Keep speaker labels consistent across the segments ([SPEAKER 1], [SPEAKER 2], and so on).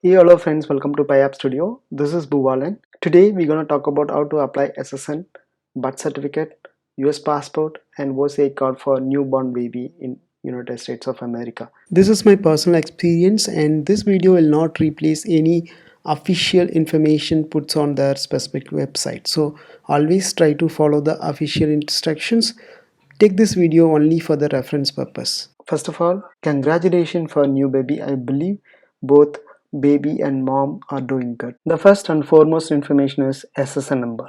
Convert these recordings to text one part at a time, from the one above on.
[SPEAKER 1] Hey, hello friends, welcome to PyApp Studio. This is Bhuvalan. Today we're going to talk about how to apply SSN, birth certificate, US passport and OCI card for newborn baby in United States of America. This is my personal experience and this video will not replace any official information put on their specific website. So always try to follow the official instructions. Take this video only for the reference purpose. First of all, congratulations for new baby. I believe both baby and mom are doing good. The first and foremost information is SSN number.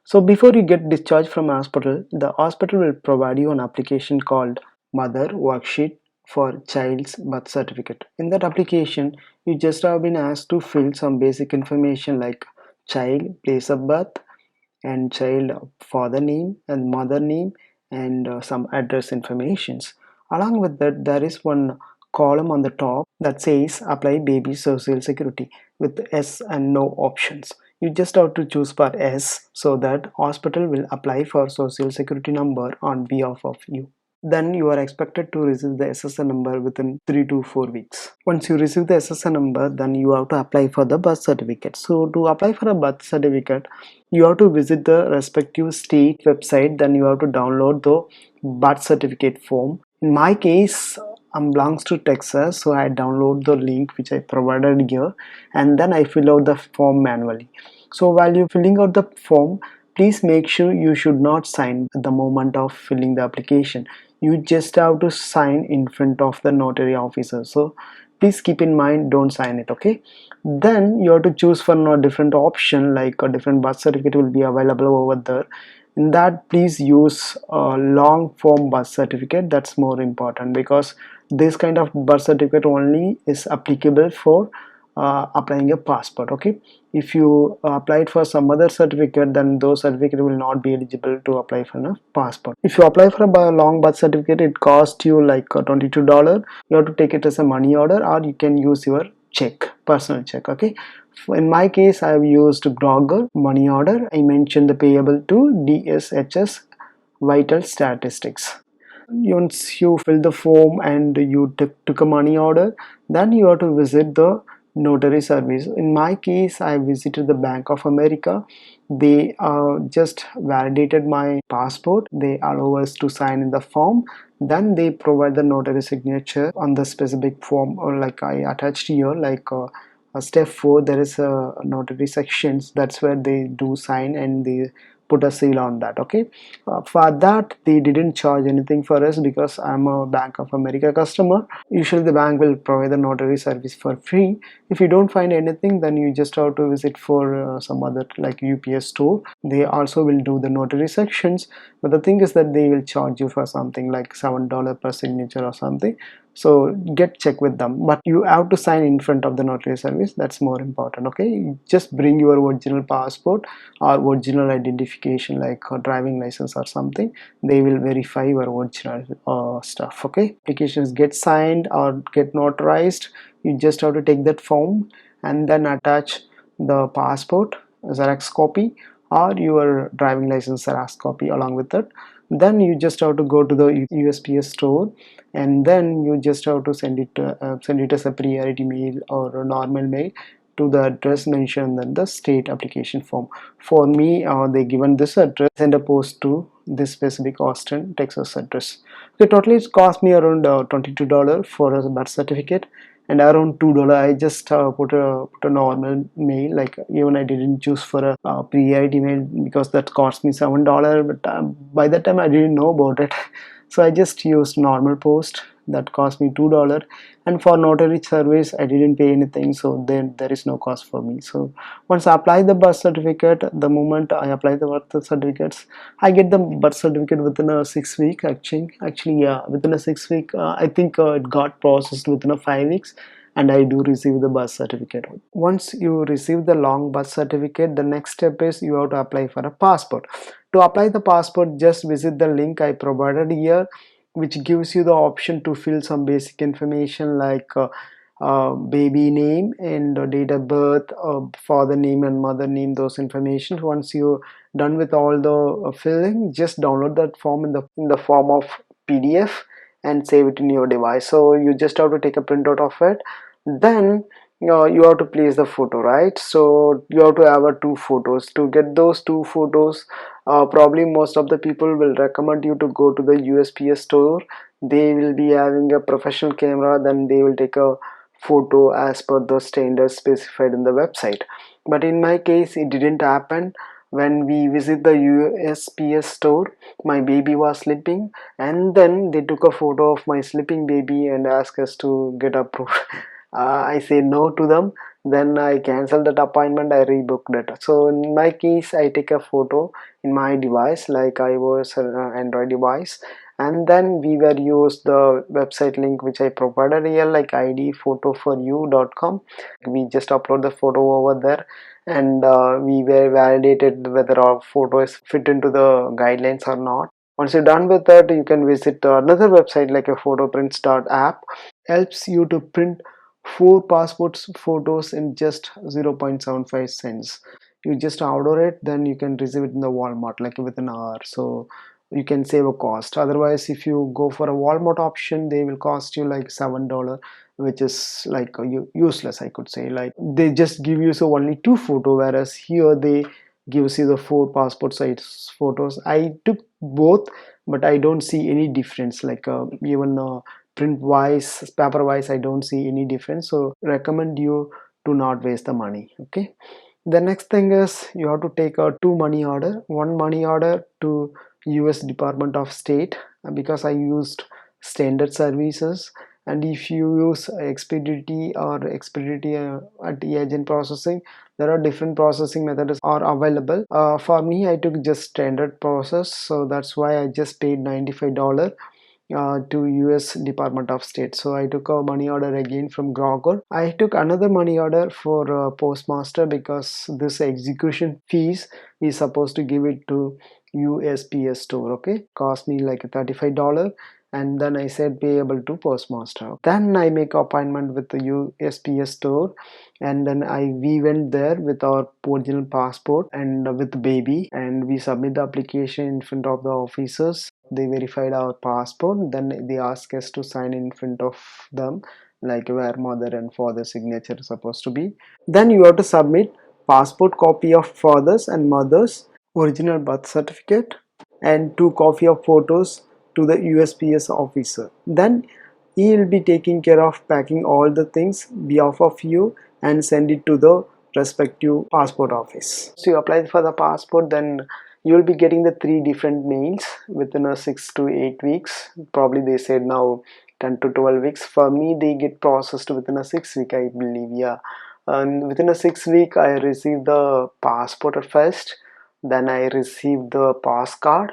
[SPEAKER 1] So before you get discharged from hospital, the hospital will provide you an application called Mother Worksheet for child's birth certificate. In that application, you just have been asked to fill some basic information like child, place of birth, and child father name and mother name and some address informations. Along with that, there is one column on the top that says apply baby social security with yes and no options. You just have to choose for yes so that hospital will apply for social security number on behalf of you. Then you are expected to receive the SSN number within 3 to 4 weeks. Once you receive the SSN number, then you have to apply for the birth certificate. So to apply for a birth certificate, you have to visit the respective state website. Then you have to download the birth certificate form. In my case, I belongs to Texas, so I download the link which I provided here, and then I fill out the form manually. So while you're filling out the form, please make sure you should not sign at the moment of filling the application. You just have to sign in front of the notary officer. So please keep in mind, don't sign it. Okay, then you have to choose from a different option, like a different birth certificate will be available over there. In that, please use a long form birth certificate. That's more important because this kind of birth certificate only is applicable for applying a passport. Okay, if you applied for some other certificate, then those certificate will not be eligible to apply for a passport. If you apply for a long birth certificate, it costs you like $22. You have to take it as a money order, or you can use your check, personal check. Okay, in my case, I have used Grogger money order. I mentioned the payable to DSHS Vital Statistics. Once you fill the form and you took a money order, then you have to visit the notary service. In my case, I visited the Bank of America. They just validated my passport. They allow us to sign in the form. Then they provide the notary signature on the specific form, or like I attached here, like step 4, there is a notary sections. That's where they do sign and they put a seal on that. Okay, for that they didn't charge anything for us because I'm a Bank of America customer. Usually the bank will provide the notary service for free. If you don't find anything, then you just have to visit for some other like UPS store. They also will do the notary sections, but the thing is that they will charge you for something like $7 per signature or something. So get check with them, but you have to sign in front of the notary service. That's more important. Okay, just bring your original passport or original identification like a driving license or something. They will verify your original stuff. Okay, applications get signed or get notarized. You just have to take that form and then attach the passport Xerox copy or your driving license Xerox copy along with it. Then you just have to go to the USPS store, and then you just have to send it as a priority mail or a normal mail to the address mentioned in the state application form. For me, they given this address, send a post to this specific Austin, Texas address. Okay, totally it cost me around $22 for a birth certificate, and around $2 I just put a normal mail. Like even I didn't choose for a pre-id mail because that cost me $7, but by that time I didn't know about it. So I just used normal post that cost me $2, and for notary service I didn't pay anything, so then there is no cost for me. So once I apply the birth certificate, the moment I apply the birth certificates, I get the birth certificate within a 6 week. Actually yeah, within a 6 week. I think it got processed within a 5 weeks, and I do receive the birth certificate. Once you receive the long birth certificate, the next step is you have to apply for a passport. To apply the passport, just visit the link I provided here, which gives you the option to fill some basic information like baby name and date of birth, father name and mother name, those information. Once you're done with all the filling, just download that form in the form of PDF and save it in your device. So you just have to take a printout of it. Then you have to place the photo, right? So you have to have two photos. To get those two photos, probably most of the people will recommend you to go to the USPS store. They will be having a professional camera, then they will take a photo as per the standards specified in the website. But in my case, it didn't happen. When we visit the USPS store, my baby was sleeping, and then they took a photo of my sleeping baby and asked us to get approved. I say no to them. Then I cancel that appointment. I rebooked it. So in my case, I take a photo in my device, like iOS or Android device, and then we were use the website link which I provided here, like idphotoforyou.com. We just upload the photo over there, and we were validated whether our photo is fit into the guidelines or not. Once you're done with that, you can visit another website like a photoprints.app. Helps you to print 4 passports photos in just 0.75 cents. You just order it, then you can receive it in the Walmart like within an hour. So you can save a cost. Otherwise, if you go for a Walmart option, they will cost you like $7, which is like useless, I could say. Like they just give you so only 2 photo, whereas here they gives you the 4 passport size photos. I took both, but I don't see any difference. Like even print wise, paper wise, I don't see any difference. So recommend you to not waste the money. Okay. The next thing is you have to take a two money order. One money order to US Department of State, because I used standard services. And if you use Expedity or Expedity at the agent processing, there are different processing methods are available. For me, I took just standard process, so that's why I just paid $95 to US Department of State. So I took a money order again from Grogor. I took another money order for Postmaster, because this execution fees is supposed to give it to USPS store. Okay, cost me like $35, and then I said payable to Postmaster. Then I make appointment with the USPS store, and then we went there with our original passport and with the baby, and we submit the application in front of the officers. They verified our passport, then they asked us to sign in front of them, like where mother and father signature is supposed to be. Then you have to submit passport copy of father's and mother's original birth certificate and 2 copy of photos to the USPS officer. Then he will be taking care of packing all the things behalf of you and send it to the respective passport office. So you apply for the passport, then you will be getting the 3 different mails within a 6 to 8 weeks. Probably they said now 10 to 12 weeks. For me, they get processed within a 6 week, I believe. Yeah, and within a 6 week, I received the passport at first. Then I received the pass card,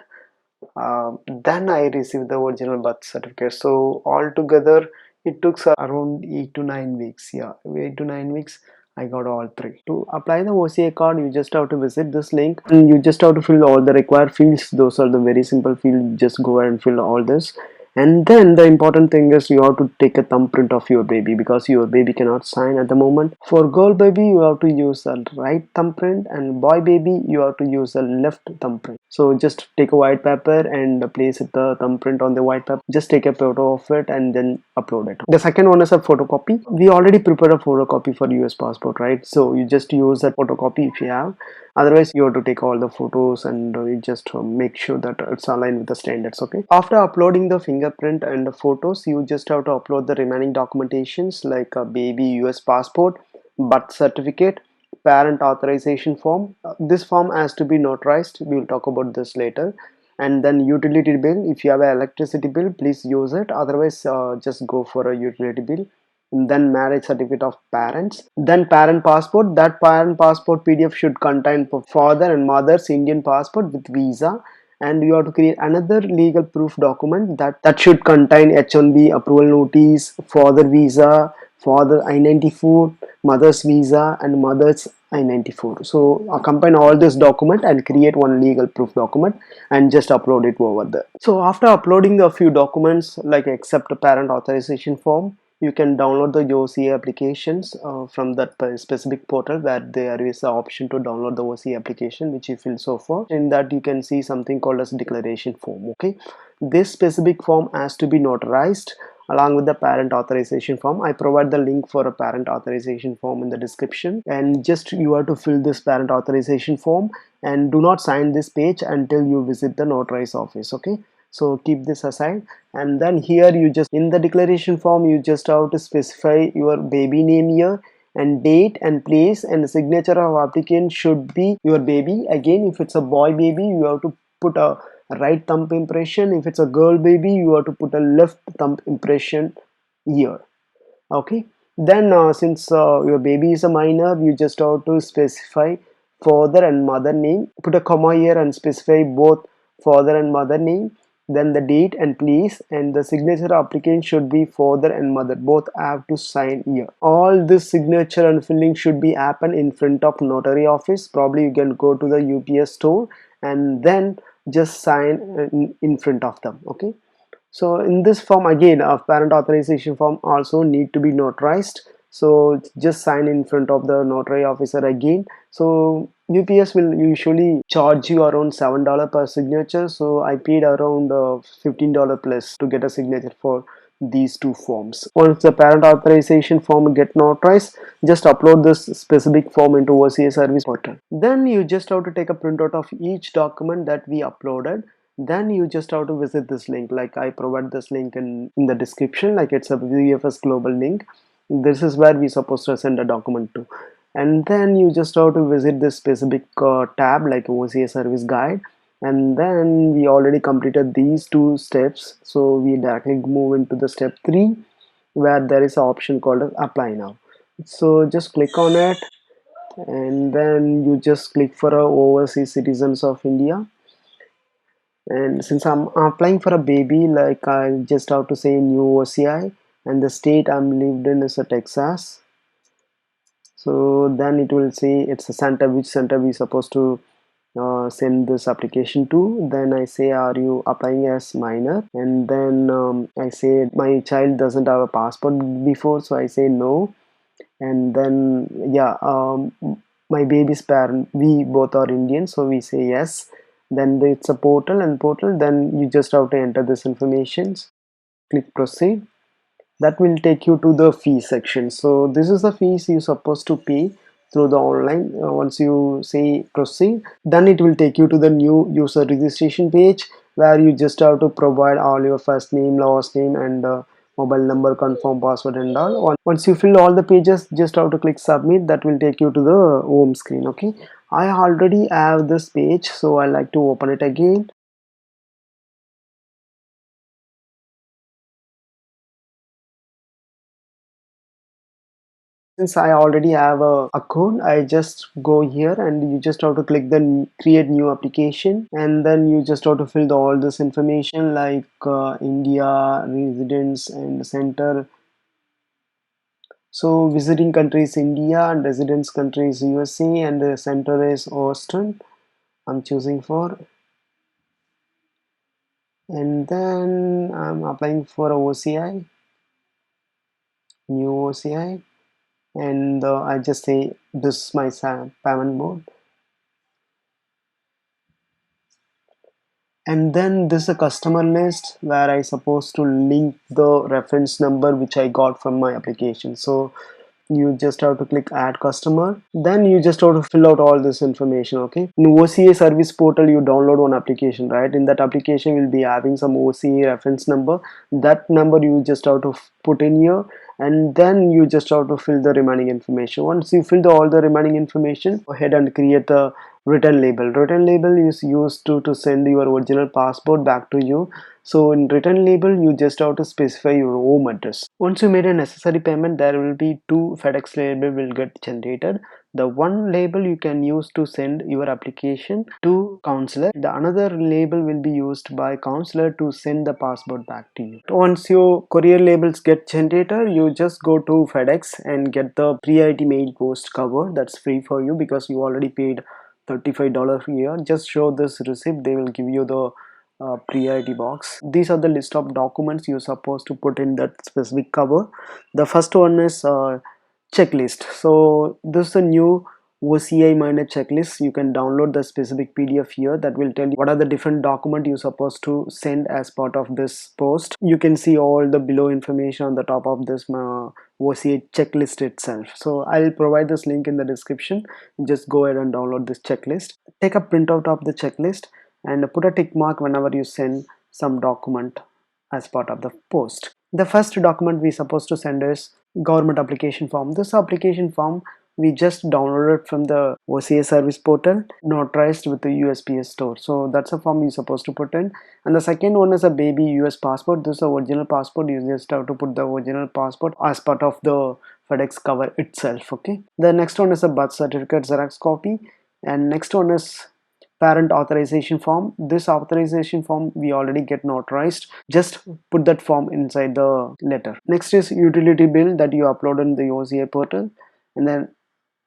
[SPEAKER 1] then I received the original birth certificate. So altogether it took around 8 to 9 weeks. Yeah, 8 to 9 weeks I got all three. To apply the OCI card, you just have to visit this link and you just have to fill all the required fields. Those are the very simple fields. Just go ahead and fill all this. And then the important thing is you have to take a thumbprint of your baby, because your baby cannot sign at the moment. For girl baby, you have to use the right thumbprint, and boy baby, you have to use the left thumbprint. So just take a white paper and place the thumbprint on the white paper. Just take a photo of it and then upload it. The second one is a photocopy. We already prepared a photocopy for US passport, right? So you just use that photocopy if you have. Otherwise, you have to take all the photos and you just make sure that it's aligned with the standards. Okay, after uploading the fingerprint and the photos, you just have to upload the remaining documentations like a baby US passport, birth certificate, parent authorization form. This form has to be notarized. We will talk about this later. And then utility bill. If you have an electricity bill, please use it. Otherwise, just go for a utility bill. Then marriage certificate of parents, then parent passport. That parent passport PDF should contain father and mother's Indian passport with visa, and you have to create another legal proof document that should contain H1B approval notice, father visa, father I-94, mother's visa, and mother's I-94. So combine all this document and create one legal proof document and just upload it over there. So after uploading the few documents like accept a parent authorization form, you can download the OCI applications from that specific portal, where there is an option to download the OCI application which you fill so far. In that you can see something called as declaration form. Okay, this specific form has to be notarized along with the parent authorization form. I provide the link for a parent authorization form in the description, and just you have to fill this parent authorization form and do not sign this page until you visit the notarized office. Okay, so keep this aside. And then here you just, in the declaration form, you just have to specify your baby name here, and date and place, and the signature of applicant should be your baby. Again, if it's a boy baby, you have to put a right thumb impression. If it's a girl baby, you have to put a left thumb impression here. Okay, then since your baby is a minor, you just have to specify father and mother name, put a comma here and specify both father and mother name, then the date and place, and the signature applicant should be father and mother, both have to sign here. All this signature and filling should be happen in front of notary office. Probably you can go to the UPS store and then just sign in front of them. Okay, so in this form, again, a parent authorization form also need to be notarized, so just sign in front of the notary officer again. So UPS will usually charge you around $7 per signature, so I paid around $15 plus to get a signature for these two forms. Once the parent authorization form get notarized, just upload this specific form into OCI Service portal. Then you just have to take a printout of each document that we uploaded. Then you just have to visit this link, like I provide this link in the description, like it's a VFS Global link. This is where we supposed to send a document to, and then you just have to visit this specific tab like OCI Service Guide. And then we already completed these two steps, so we directly move into the step 3, where there is an option called as apply now. So just click on it, and then you just click for overseas citizens of India. And since I'm applying for a baby, like I just have to say new OCI, and the state I'm lived in is a Texas. So then it will say it's a center, which center we supposed to send this application to. Then I say, are you applying as minor? And then I say my child doesn't have a passport before, so I say no. And then yeah, my baby's parent, we both are Indian, so we say yes. Then it's a portal, and portal, then you just have to enter this information, click proceed. That will take you to the fee section. So this is the fees you're supposed to pay through the online. Once you say proceed, then it will take you to the new user registration page, where you just have to provide all your first name, last name, and mobile number, confirm password and all. Once you fill all the pages, just have to click submit. That will take you to the home screen. Okay, I already have this page, so I like to open it again. Since I already have a account, I just go here, and you just have to click the create new application, and then you just have to fill all this information like India, residence, and center. So visiting country is India, and residence country is USA, and the center is Austin. I'm choosing for, and then I'm applying for a OCI, new OCI, and I just say this is my payment mode. And then this is a customer list where I supposed to link the reference number which I got from my application. So you just have to click add customer, then you just have to fill out all this information. Okay, in OCA service portal you download one application, right? In that application will be having some OCA reference number. That number you just have to put in here, and then you just have to fill the remaining information. Once you fill all the remaining information, go ahead and create a return label. Return label is used to send your original passport back to you. So in return label, you just have to specify your home address. Once you made a necessary payment, there will be two FedEx label will get generated. The one label you can use to send your application to counselor. The another label will be used by counselor to send the passport back to you. Once your courier labels get generated, you just go to FedEx and get the pre-IT mail post cover. That's free for you because you already paid $35 a year. Just show this receipt, they will give you the pre-IT box. These are the list of documents you're supposed to put in that specific cover. The first one is checklist. So this is a new OCI minor checklist. You can download the specific PDF here that will tell you what are the different documents you're supposed to send as part of this post. You can see all the below information on the top of this OCI checklist itself. So I'll provide this link in the description. Just go ahead and download this checklist. Take a printout of the checklist and put a tick mark whenever you send some document as part of the post. The first document we supposed to send is government application form. This application form we just downloaded from the OCI Service portal, notarized with the USPS store. So that's a form you're supposed to put in. And the second one is a baby US passport. This is a original passport. You just have to put the original passport as part of the FedEx cover itself. Okay. The next one is a birth certificate Xerox copy, and next one is parent authorization form. This authorization form we already get notarized. Just put that form inside the letter. Next is utility bill that you upload in the OCI portal, and then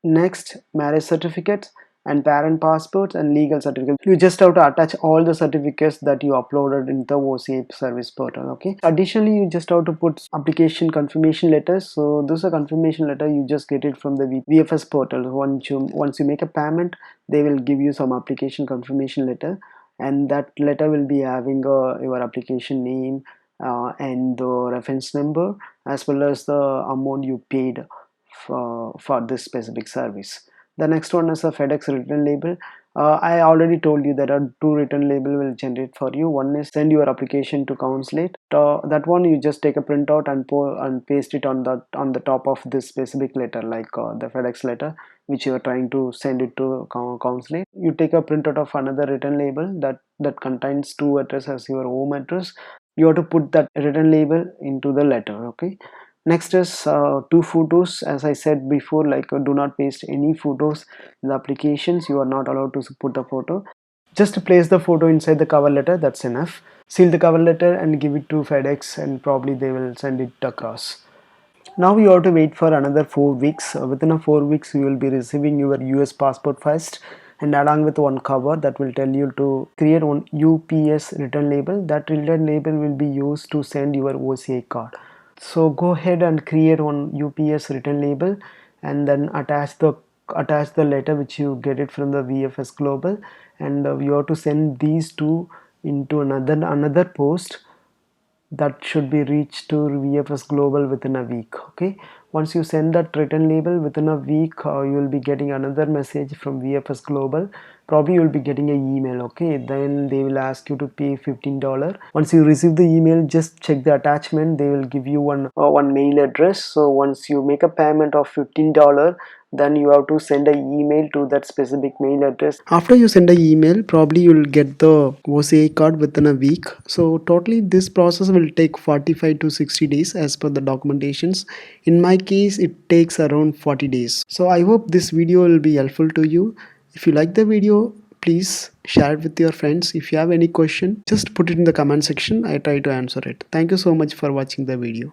[SPEAKER 1] next marriage certificates and parent passports and legal certificates. You just have to attach all the certificates that you uploaded in the OCI service portal. Okay. Additionally, you just have to put application confirmation letters. So this is a confirmation letter. You just get it from the VFS portal. Once you make a payment, they will give you some application confirmation letter, and that letter will be having your application name and the reference number as well as the amount you paid for this specific service. The next one is a FedEx return label. I already told you that a two return label will generate for you. One is send your application to consulate. That one you just take a printout and paste it on the top of this specific letter, like the FedEx letter which you are trying to send it to consulate. You take a printout of another return label that contains two addresses as your home address. You have to put that return label into the letter. Okay. Next is two photos. As I said before, like do not paste any photos in the applications. You are not allowed to put the photo. Just place the photo inside the cover letter. That's enough. Seal the cover letter and give it to FedEx, and probably they will send it across. Now you have to wait for another 4 weeks. Within a 4 weeks, you will be receiving your US passport first, and along with one cover that will tell you to create one UPS return label. That return label will be used to send your OCI card. So go ahead and create one UPS return label, and then attach the letter which you get it from the VFS Global, and you have to send these two into another post that should be reached to VFS Global within a week. Okay, once you send that return label within a week, you will be getting another message from VFS Global. Probably you will be getting an email. Okay, then they will ask you to pay $15. Once you receive the email, just check the attachment. They will give you one mail address. So once you make a payment of $15, then you have to send an email to that specific mail address. After you send an email, probably you will get the OCI card within a week. So totally this process will take 45 to 60 days as per the documentations. In my case, it takes around 40 days. So I hope this video will be helpful to you. If you like the video, please share it with your friends. If you have any question, just put it in the comment section. I try to answer it. Thank you so much for watching the video.